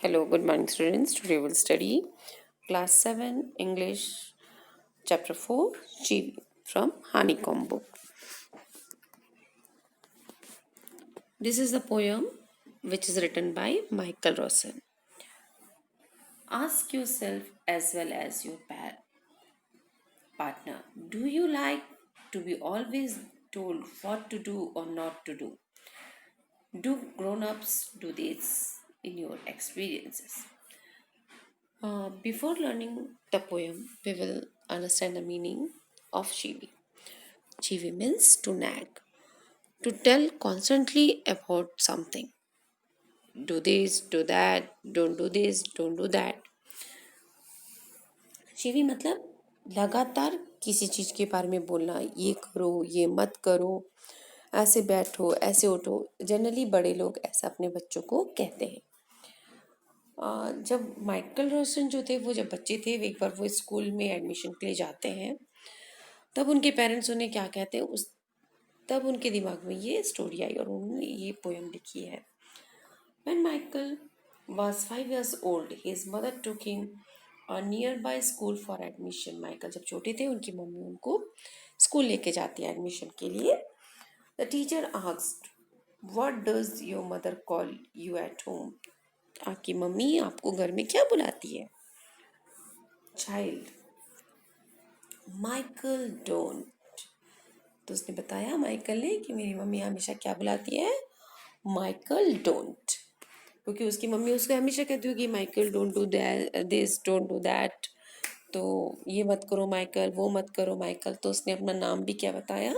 Hello, good morning, students. Today we'll study Class 7 English, Chapter 4, GB from Honeycomb book. This is the poem which is written by Michael Rosen. Ask yourself as well as your partner, do you like to be always told what to do or not to do? Do grown-ups do this in your experiences? Before learning the poem, we will understand the meaning of chibi. Chibi means to nag, to tell constantly about something. Do this, do that, don't do this, don't do that. चिवी मतलब लगातार किसी चीज के बारे में बोलना, ये करो, ये मत करो, ऐसे बैठो, ऐसे उठो. जनरली बड़े लोग ऐसा अपने बच्चों को कहते हैं. जब माइकल रोशन जो थे वो जब बच्चे थे, एक बार वो स्कूल में एडमिशन के लिए जाते हैं, तब उनके पेरेंट्स उन्हें क्या कहते हैं, तब उनके दिमाग में ये स्टोरी आई और उन्होंने ये पोएम लिखी है. When Michael was 5 years old, his mother took him a nearby school for admission. Michael जब छोटे थे उनकी मम्मी उनको स्कूल लेके जाती है एडमिशन के लिए. The teacher asked, "What does your mother call you at home?" आपकी मम्मी आपको घर में क्या बुलाती है? Child, Michael don't. तो उसने बताया माइकल ने कि मेरी मम्मी हमेशा क्या बुलाती है? Michael don't. क्योंकि उसकी मम्मी उसको हमेशा कहती होगी Michael don't do this, don't do that. तो ये मत करो माइकल, वो मत करो माइकल. तो उसने अपना नाम भी क्या बताया?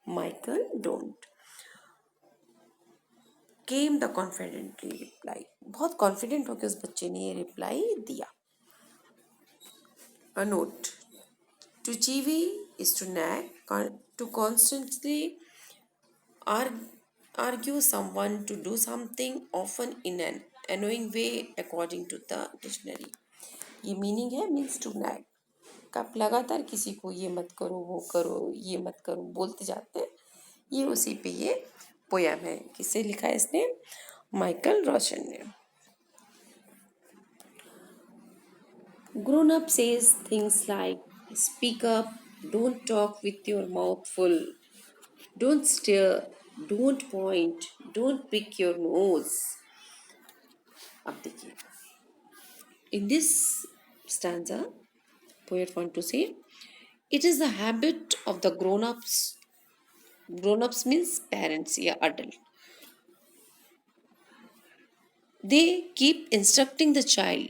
Michael don't. Came the confidently reply. बहुत कॉन्फिडेंट होकर उस बच्चे ने ये रिप्लाई दिया. A note. To chivvy is to nag, to constantly argue someone to do something, often in an annoying way according to the dictionary. ये meaning है means to nag. आप लगातार किसी को ये मत करो, वो करो, ये मत करो बोलते जाते हैं. ये उसी पे ये पोयम है. किससे लिखा है इसने? माइकल रोशन ने. Grown up says things like speak up, don't talk with your mouth full, don't stare, don't point, don't pick your nose. अब देखिए, in this stanza, poet want to say, it is the habit of the grown-ups. Grown-ups means parents या adult. They keep instructing the child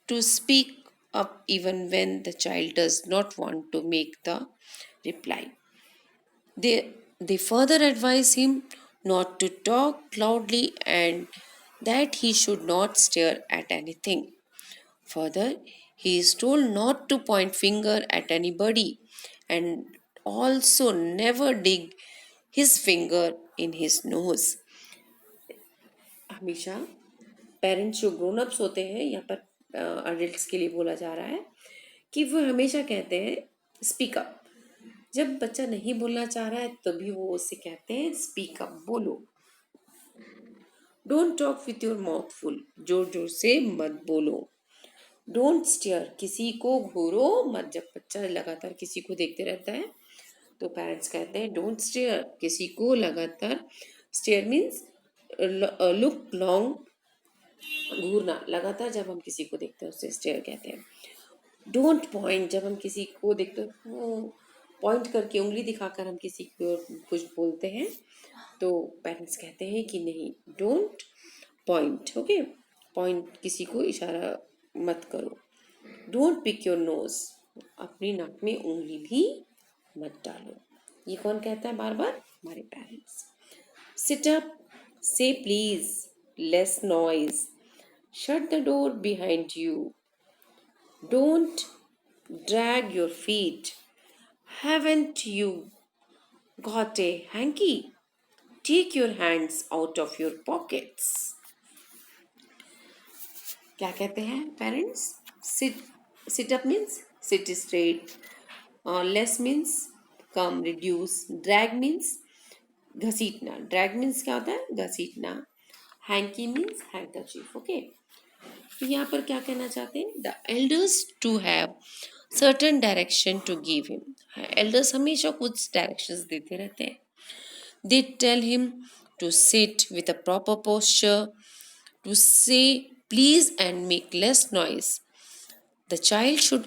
to speak up even when the child does not want to make the reply. They further advise him not to talk loudly and that he should not stare at anything. Further, he is told not to point finger at anybody and also never dig his finger in his nose. हमेशा parents जो grown ups होते हैं, यहाँ पर adults के लिए बोला जा रहा है कि वो हमेशा कहते हैं स्पीक अप. जब बच्चा नहीं बोलना चाह रहा है तभी वो उससे कहते हैं स्पीक अप, बोलो. Don't talk with your mouth full, जोर जोर से मत बोलो. डोंट स्टेयर, किसी को घूरो मत. जब बच्चा लगातार किसी को देखते रहता है तो पेरेंट्स कहते हैं डोंट स्टेयर, किसी को लगातार. स्टेयर मीन्स लुक लॉन्ग, घूरना. लगातार जब हम किसी को देखते हैं उससे स्टेयर कहते हैं. डोंट पॉइंट, जब हम किसी को देखते हैं पॉइंट करके उंगली दिखाकर हम किसी को कुछ बोलते हैं तो पेरेंट्स कहते हैं कि नहीं, डोंट पॉइंट. ओके, पॉइंट किसी को इशारा मत करो. डोंट पिक योर नोज, अपनी नाक में उंगली भी मत डालो. ये कौन कहता है बार बार? हमारे पेरेंट्स. सिट अप, से please, less noise, shut the door behind you, don't drag your feet, haven't you got a hanky? Take your hands out of your pockets. क्या कहते हैं parents? Sit up means sit straight, less means कम, reduce. Drag means घसीटना. Drag means क्या होता है? घसीटना. Hanky means handkerchief. Okay, यहाँ पर क्या कहना चाहते हैं, the elders to have certain direction to give him. Elders हमेशा कुछ डायरेक्शंस देते रहते हैं। They tell him to sit with a proper posture, to say please and make less noise. The child should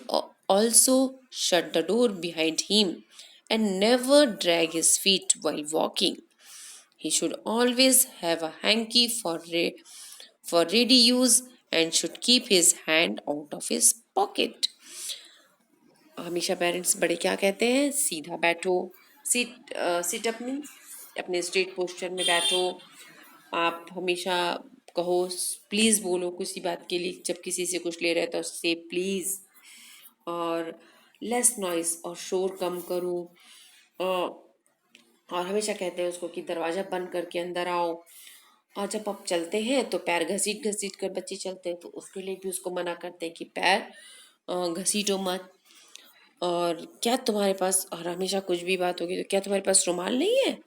also shut the door behind him and never drag his feet while walking. He should always have a hanky for ready use and should keep his hand out of his pocket. हमेशा parents बड़े क्या कहते हैं, सीधा बैठो, seat up means अपने straight posture में बैठो। आप हमेशा कहो, प्लीज़ बोलो किसी बात के लिए, जब किसी से कुछ ले रहे तो से प्लीज़। और लेस नॉइस, और शोर कम करो। और हमेशा कहते हैं उसको कि दरवाज़ा बंद करके अंदर आओ। और जब आप चलते हैं तो पैर घसीट घसीट कर बच्चे चलते हैं, तो उसके लिए भी उसको मना करते हैं कि पैर घसीटो मत। और क्या तुम्हारे पास, और हमेशा कुछ भी बात होगी तो क्या तुम्हारे पास रुमाल नहीं है।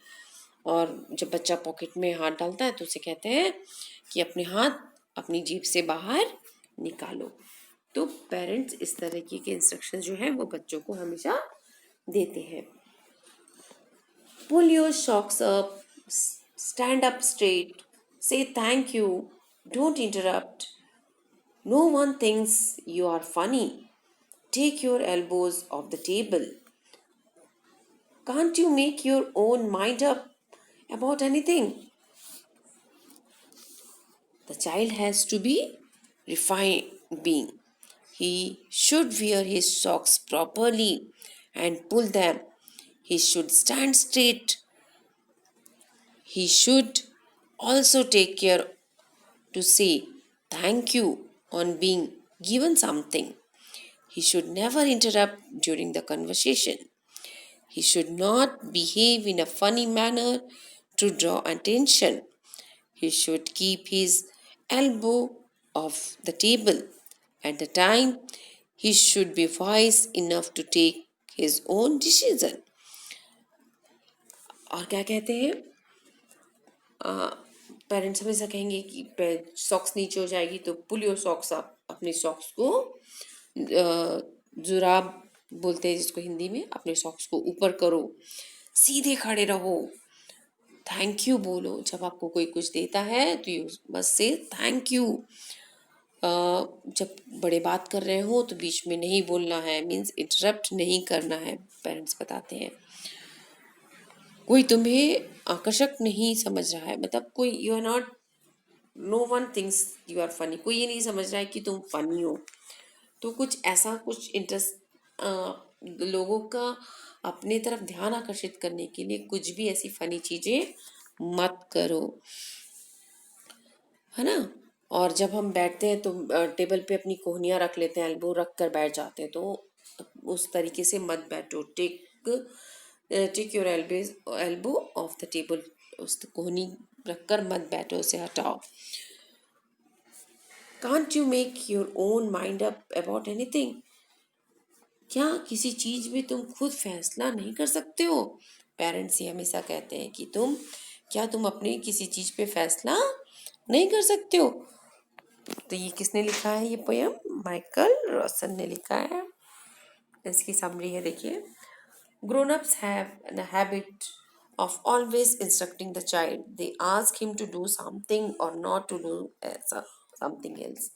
और जब बच्चा पॉकेट में हाथ डालता है तो उसे कहते हैं कि अपने हाथ अपनी जेब से बाहर निकालो। तो पेरेंट्स इस तरीके के इंस्ट्रक्शन जो है वो बच्चों को हमेशा देते हैं। Pull your socks up, stand up straight, say thank you, don't interrupt, no one thinks you are funny, take your elbows off the table, can't you make your own mind up about anything. The child has to be refined being. He should wear his socks properly and pull them. He should stand straight. He should also take care to say thank you on being given something. He should never interrupt during the conversation. He should not behave in a funny manner to draw attention. He should keep his elbow off the table. At the time, he should be wise enough to take his own decision. और क्या कहते हैं, parents हमेशा कहेंगे कि socks नीचे हो जाएगी तो पुल योर सॉक्स अप, अपने सॉक्स को जुराब बोलते हैं जिसको हिंदी में, अपने सॉक्स को ऊपर करो, सीधे खड़े रहो, थैंक यू बोलो। जब आपको कोई कुछ देता है तो यू बस से थैंक यू। जब बड़े बात कर रहे हो तो बीच में नहीं बोलना है, मीन्स इंटरप्ट नहीं करना है, पेरेंट्स बताते हैं। कोई तुम्हें आकर्षक नहीं समझ रहा है, मतलब कोई you are not, no one things you are funny, कोई ये नहीं समझ रहा है कि तुम फनी हो। तो कुछ ऐसा कुछ इंटरेस्ट लोगों का अपने तरफ ध्यान आकर्षित करने के लिए कुछ भी ऐसी फनी चीज़ें मत करो, है ना। और जब हम बैठते हैं तो टेबल पे अपनी कोहनियाँ रख लेते हैं, एल्बो रख कर बैठ जाते हैं, तो उस तरीके से मत बैठो। Take your elbow off the table, उस कोहनी रख कर मत बैठो, उसे हटाओ। Can't you make your own mind up about anything, क्या किसी चीज में तुम खुद फैसला नहीं कर सकते हो। पेरेंट्स ये हमेशा कहते हैं कि तुम अपनी किसी चीज पे फैसला नहीं कर सकते हो। तो ये किसने लिखा है, ये पोयम माइकल रॉसन ने लिखा है। इसकी समरी है, देखिए। Grown ups have the habit of always instructing the child. They ask him to do something or not to do something else.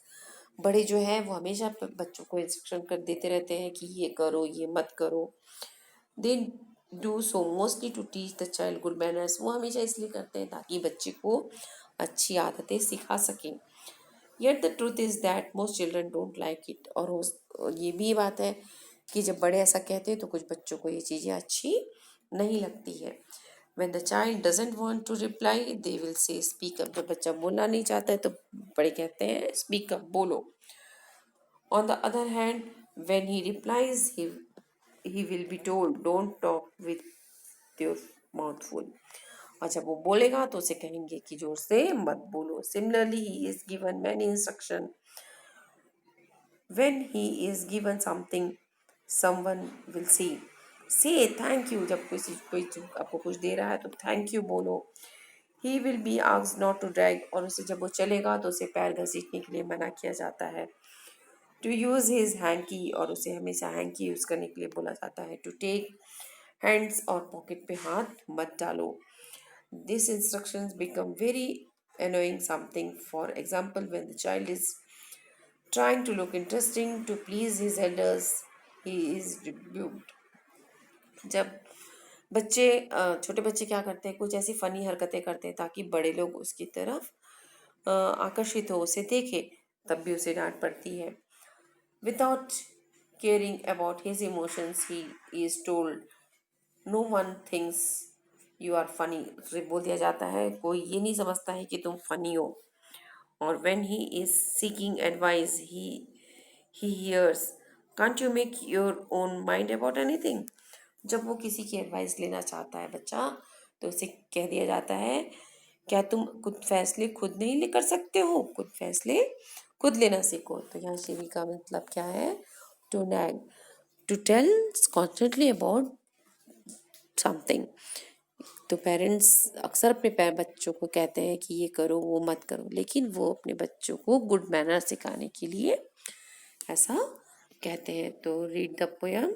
बड़े जो है वो हमेशा बच्चों को इंस्ट्रक्शन कर देते रहते हैं कि ये करो ये मत करो। They do so mostly to teach the child good manners, वो हमेशा इसलिए करते हैं ताकि बच्चे को अच्छी आदतें सिखा सकें। Yet the truth is that most children don't like it, और ये भी बात है कि जब बड़े ऐसा कहते हैं तो कुछ बच्चों को ये चीज़ें अच्छी नहीं लगती है। When the child doesn't want to reply, they will say speak up. जब बच्चा बोलना नहीं चाहता है तो बड़े कहते हैं speak up, बोलो। On the other hand, when he replies, he will be told don't talk with your mouth full. और जब वो बोलेगा तो उसे कहेंगे कि जोर से मत बोलो। Similarly, he is given many instruction. When he is given something, someone will say thank you. जब कोई आपको कुछ दे रहा है तो थैंक यू बोलो। He will be asked not to drag, और उसे जब वो चलेगा तो उसे पैर घसीटने के लिए मना किया जाता है। टू यूज़ हिज हैंकी, और उसे हमेशा हैंकी यूज़ करने के लिए बोला जाता है। टू टेक हैंड्स, और पॉकेट पे हाथ मत डालो। This instructions become very annoying something. For example, when the child is trying to look interesting to please his elders, he is rebuked. जब बच्चे छोटे बच्चे क्या करते हैं, कुछ ऐसी फनी हरकतें करते हैं ताकि बड़े लोग उसकी तरफ आकर्षित हो, उसे देखे, तब भी उसे डांट पड़ती है। Without caring about his emotions he is told no one things you are funny. उसे बोल दिया जाता है कोई ये नहीं समझता है कि तुम फनी हो। और when he is seeking advice he hears can't you make your own mind about anything. जब वो किसी की एडवाइस लेना चाहता है बच्चा, तो उसे कह दिया जाता है क्या तुम खुद फैसले खुद नहीं ले कर सकते हो, खुद फैसले खुद लेना सीखो। तो यहाँ शिवी का मतलब क्या है, to nag, to tell constantly about something. तो पेरेंट्स अक्सर अपने बच्चों को कहते हैं कि ये करो वो मत करो, लेकिन वो अपने बच्चों को गुड मैनर सिखाने के लिए ऐसा कहते हैं। तो रीड द पोयम।